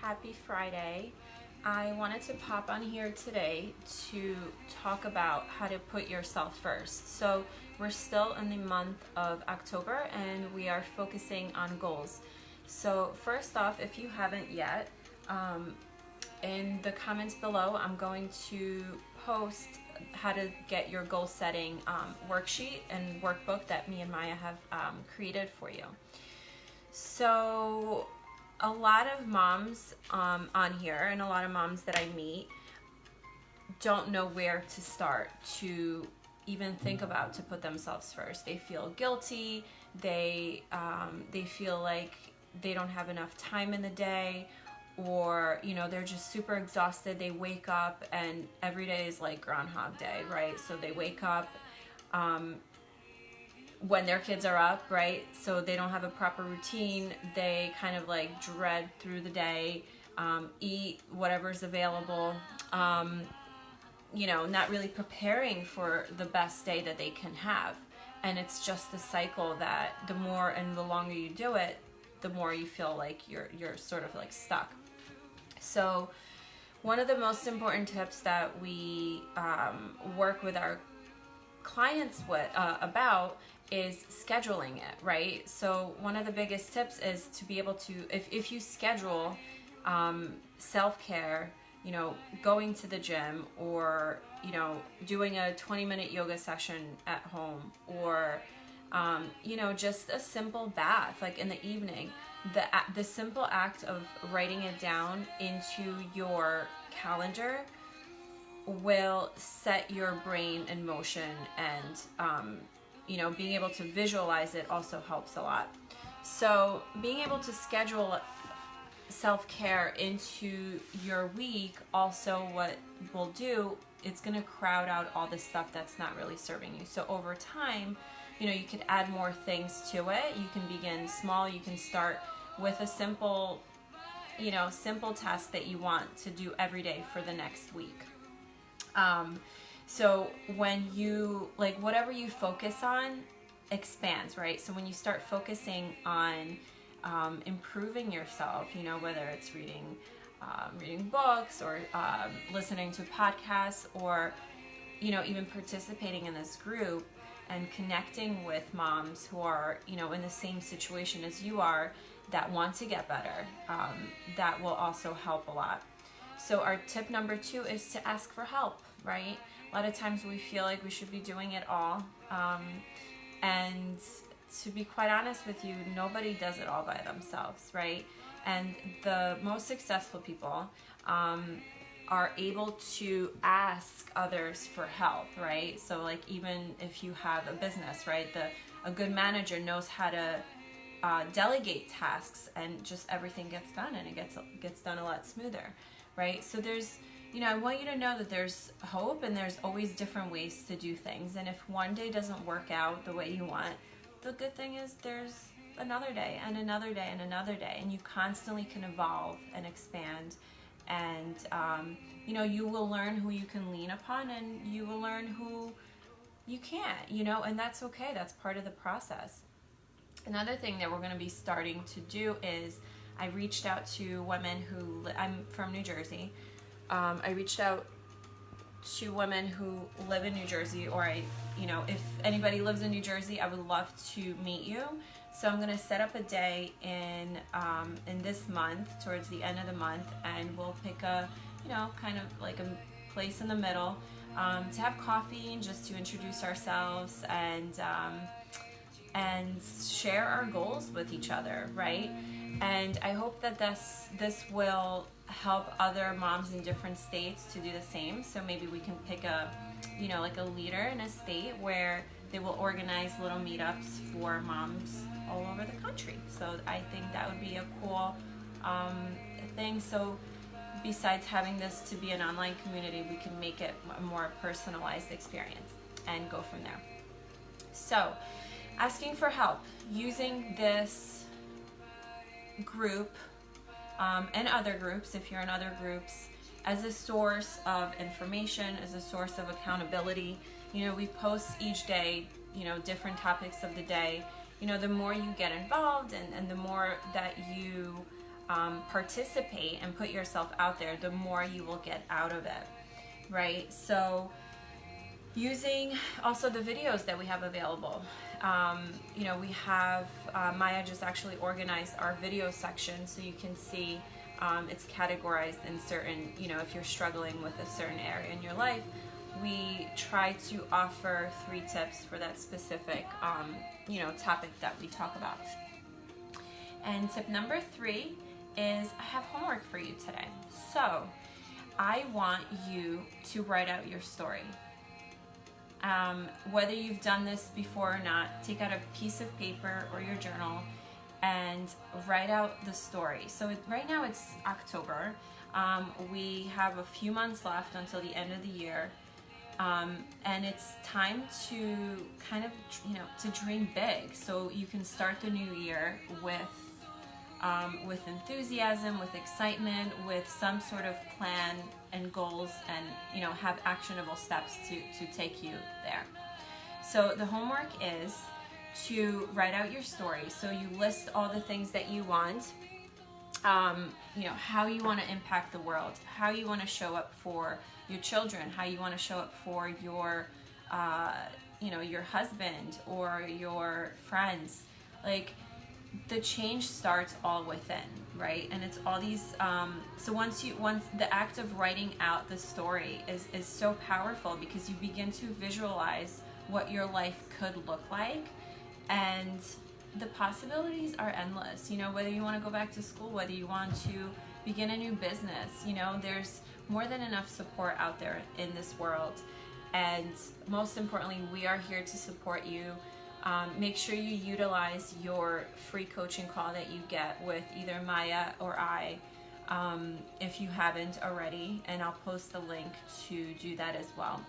happy Friday. I wanted to pop on here today to talk about how to put yourself first. So we're still in the month of October and we are focusing on goals. So first off, if you haven't yet, in the comments below, I'm going to post how to get your goal setting worksheet and workbook that me and Maya have created for you. So a lot of moms on here and a lot of moms that I meet don't know where to start to even think about to put themselves first. They feel guilty. They feel like they don't have enough time in the day, or they're just super exhausted. They wake up and every day is like Groundhog Day, right? So they wake up when their kids are up, right? So they don't have a proper routine. They kind of like dread through the day, eat whatever's available, not really preparing for the best day that they can have. And it's just the cycle that the more and the longer you do it, the more you feel like you're sort of like stuck. So one of the most important tips that we work with our clients about is scheduling it, right? So one of the biggest tips is to be able to, if you schedule self-care, going to the gym, or doing a 20-minute yoga session at home, or just a simple bath like in the evening. The simple act of writing it down into your calendar will set your brain in motion, and being able to visualize it also helps a lot. So being able to schedule self-care into your week, also what we'll do, it's going to crowd out all the stuff that's not really serving you. So over time, you could add more things to it. You can begin small. You can start with a simple task that you want to do every day for the next week. So when you, whatever you focus on expands, right? So when you start focusing on improving yourself, whether it's reading books, or listening to podcasts, or even participating in this group and connecting with moms who are in the same situation as you are, that want to get better, that will also help a lot. So our tip number 2 is to ask for help, right? A lot of times we feel like we should be doing it all, and to be quite honest with you, nobody does it all by themselves, right? And the most successful people are able to ask others for help, right? So even if you have a business, right, a good manager knows how to delegate tasks, and just everything gets done, and it gets done a lot smoother, right? So there's, I want you to know that there's hope, and there's always different ways to do things. And if one day doesn't work out the way you want, the good thing is there's another day and another day and another day, and you constantly can evolve and expand. And you will learn who you can lean upon, and you will learn who you can't, and that's okay. That's part of the process. Another thing that we're going to be starting to do is, I reached out to women who, I'm from New Jersey. I reached out to women who live in New Jersey, or if anybody lives in New Jersey, I would love to meet you. So I'm going to set up a day in this month, towards the end of the month, and we'll pick a, kind of like a place in the middle, to have coffee and just to introduce ourselves and share our goals with each other, right? And I hope that this will help other moms in different states to do the same. So maybe we can pick a, a leader in a state where they will organize little meetups for moms all over the country. So I think that would be a cool thing. So besides having this to be an online community, we can make it a more personalized experience and go from there. So asking for help, using this group and other groups, if you're in other groups, as a source of information, as a source of accountability. We post each day, different topics of the day. The more you get involved, and the more that you participate and put yourself out there, the more you will get out of it, right? So using also the videos that we have available. You know, we have, Maya just actually organized our video section so you can see it's categorized in certain, you know, if you're struggling with a certain area in your life, we try to offer 3 tips for that specific, you know, topic that we talk about. And tip number 3 is I have homework for you today. So I want you to write out your story. Whether you've done this before or not, take out a piece of paper or your journal and write out the story. So right now it's October. We have a few months left until the end of the year. And it's time to kind of, you know, to dream big. So you can start the new year with enthusiasm, with excitement, with some sort of plan and goals, and, you know, have actionable steps to take you there. So the homework is to write out your story. So you list all the things that you want, you know, how you want to impact the world, how you want to show up for your children, how you want to show up for your, you know, your husband or your friends. Like, the change starts all within, right? And it's all these, so once the act of writing out the story is so powerful, because you begin to visualize what your life could look like, and the possibilities are endless. You know, whether you want to go back to school, whether you want to begin a new business, you know, there's more than enough support out there in this world. And most importantly, we are here to support you. Make sure you utilize your free coaching call that you get with either Maya or I, if you haven't already, and I'll post the link to do that as well.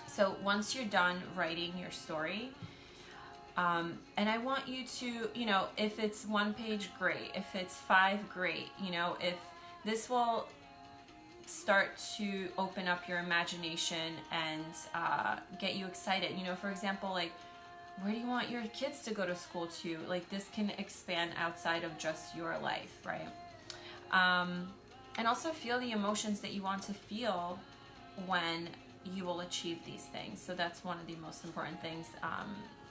So once you're done writing your story, and I want you to, you know, if it's 1 page, great. If it's 5, great. You know, if this will start to open up your imagination and get you excited. You know, for example, like, where do you want your kids to go to school to? Like, this can expand outside of just your life, right? And also feel the emotions that you want to feel when you will achieve these things. So that's one of the most important things.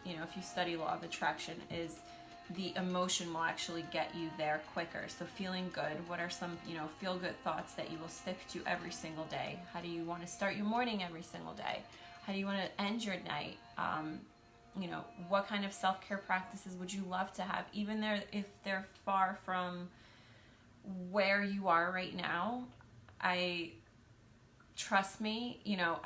You know, if you study law of attraction, is the emotion will actually get you there quicker. So feeling good, what are some, you know, feel good thoughts that you will stick to every single day? How do you want to start your morning every single day? How do you want to end your night? You know, what kind of self-care practices would you love to have, even there if they're far from where you are right now? Trust me, you know,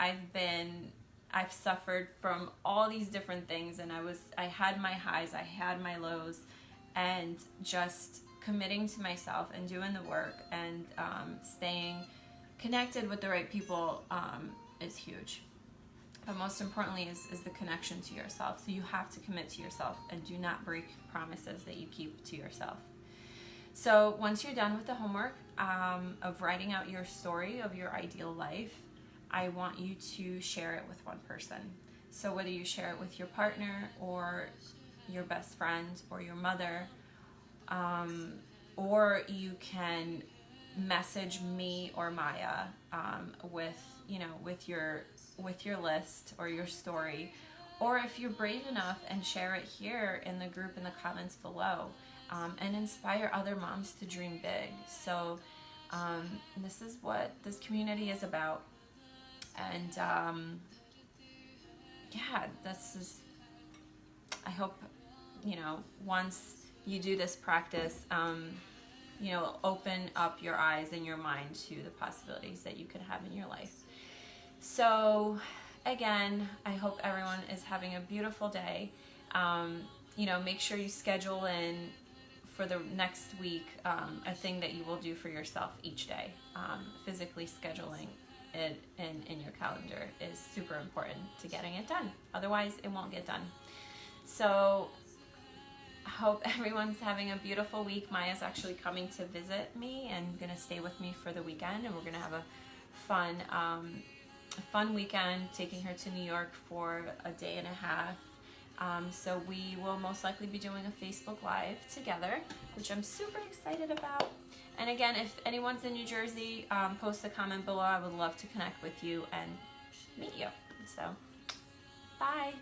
I've suffered from all these different things, and I had my highs, I had my lows, and just committing to myself and doing the work and staying connected with the right people is huge. But most importantly is the connection to yourself. So you have to commit to yourself and do not break promises that you keep to yourself. So once you're done with the homework of writing out your story of your ideal life, I want you to share it with one person. So whether you share it with your partner or your best friend or your mother, or you can message me or Maya with your list or your story, or if you're brave enough, and share it here in the group in the comments below, and inspire other moms to dream big. So this is what this community is about. And yeah, this is, I hope, you know, once you do this practice, you know, open up your eyes and your mind to the possibilities that you could have in your life. So again, I hope everyone is having a beautiful day. You know, make sure you schedule in for the next week a thing that you will do for yourself each day. Physically scheduling it in your calendar is super important to getting it done. Otherwise, it won't get done. So I hope everyone's having a beautiful week. Maya's actually coming to visit me and going to stay with me for the weekend, and we're going to have a fun weekend, taking her to New York for a day and a half, So we will most likely be doing a Facebook Live together, which I'm super excited about. And again, if anyone's in New Jersey, post a comment below. I would love to connect with you and meet you. So, bye.